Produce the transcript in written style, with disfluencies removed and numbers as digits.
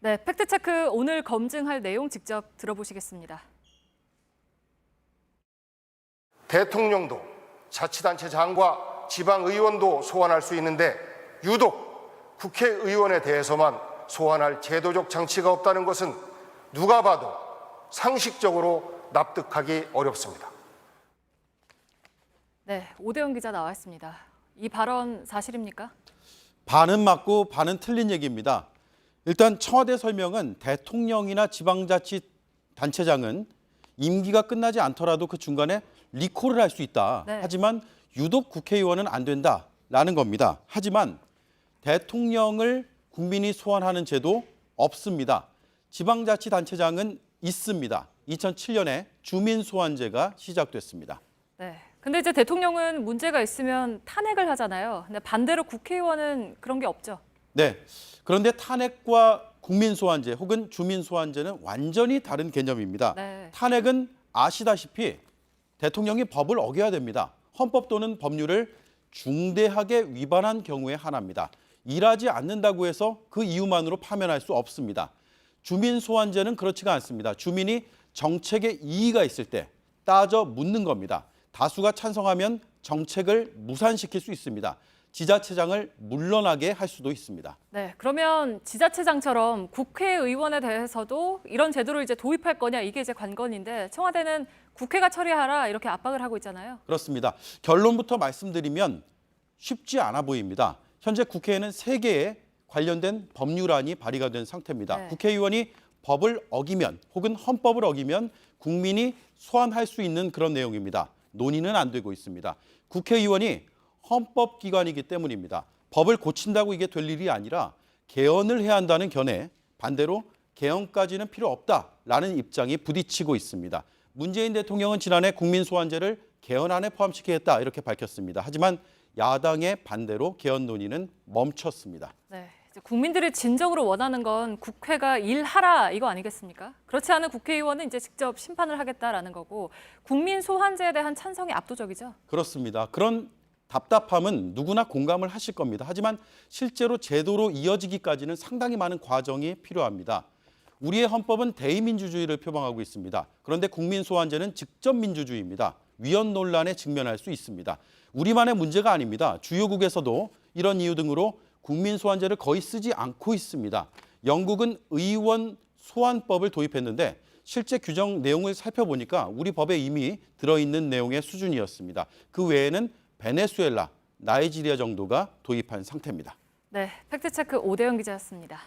네, 팩트체크 오늘 검증할 내용 직접 들어보시겠습니다. 대통령도 자치단체장과 지방의원도 소환할 수 있는데 유독 국회의원에 대해서만 소환할 제도적 장치가 없다는 것은 누가 봐도 상식적으로 납득하기 어렵습니다. 네, 오대영 기자 나와 있습니다. 이 발언 사실입니까? 반은 맞고 반은 틀린 얘기입니다. 일단 청와대 설명은 대통령이나 지방자치단체장은 임기가 끝나지 않더라도 그 중간에 리콜을 할 수 있다. 네. 하지만 유독 국회의원은 안 된다라는 겁니다. 하지만 대통령을 국민이 소환하는 제도 없습니다. 지방자치단체장은 있습니다. 2007년에 주민소환제가 시작됐습니다. 네. 근데 이제 대통령은 문제가 있으면 탄핵을 하잖아요. 근데 반대로 국회의원은 그런 게 없죠. 네. 그런데 탄핵과 국민소환제 혹은 주민소환제는 완전히 다른 개념입니다. 네. 탄핵은 아시다시피 대통령이 법을 어겨야 됩니다. 헌법 또는 법률을 중대하게 위반한 경우에 하나입니다. 일하지 않는다고 해서 그 이유만으로 파면할 수 없습니다. 주민소환제는 그렇지가 않습니다. 주민이 정책에 이의가 있을 때 따져 묻는 겁니다. 다수가 찬성하면 정책을 무산시킬 수 있습니다. 지자체장을 물러나게 할 수도 있습니다. 네, 그러면 지자체장처럼 국회의원에 대해서도 이런 제도를 이제 도입할 거냐 이게 이제 관건인데 청와대는 국회가 처리하라 이렇게 압박을 하고 있잖아요. 그렇습니다. 결론부터 말씀드리면 쉽지 않아 보입니다. 현재 국회에는 3개의 관련된 법률안이 발의가 된 상태입니다. 네. 국회의원이 법을 어기면 혹은 헌법을 어기면 국민이 소환할 수 있는 그런 내용입니다. 논의는 안 되고 있습니다. 국회의원이 헌법기관이기 때문입니다. 법을 고친다고 이게 될 일이 아니라 개헌을 해야 한다는 견해, 반대로 개헌까지는 필요 없다라는 입장이 부딪히고 있습니다. 문재인 대통령은 지난해 국민소환제를 개헌안에 포함시키겠다 이렇게 밝혔습니다. 하지만 야당의 반대로 개헌 논의는 멈췄습니다. 네, 이제 국민들이 진정으로 원하는 건 국회가 일하라 이거 아니겠습니까? 그렇지 않은 국회의원은 이제 직접 심판을 하겠다라는 거고 국민 소환제에 대한 찬성이 압도적이죠. 그렇습니다. 그런 답답함은 누구나 공감을 하실 겁니다. 하지만 실제로 제도로 이어지기까지는 상당히 많은 과정이 필요합니다. 우리의 헌법은 대의민주주의를 표방하고 있습니다. 그런데 국민소환제는 직접민주주의입니다. 위헌 논란에 직면할 수 있습니다. 우리만의 문제가 아닙니다. 주요국에서도 이런 이유 등으로 국민소환제를 거의 쓰지 않고 있습니다. 영국은 의원 소환법을 도입했는데 실제 규정 내용을 살펴보니까 우리 법에 이미 들어있는 내용의 수준이었습니다. 그 외에는 베네수엘라, 나이지리아 정도가 도입한 상태입니다. 네, 팩트체크 오대영 기자였습니다.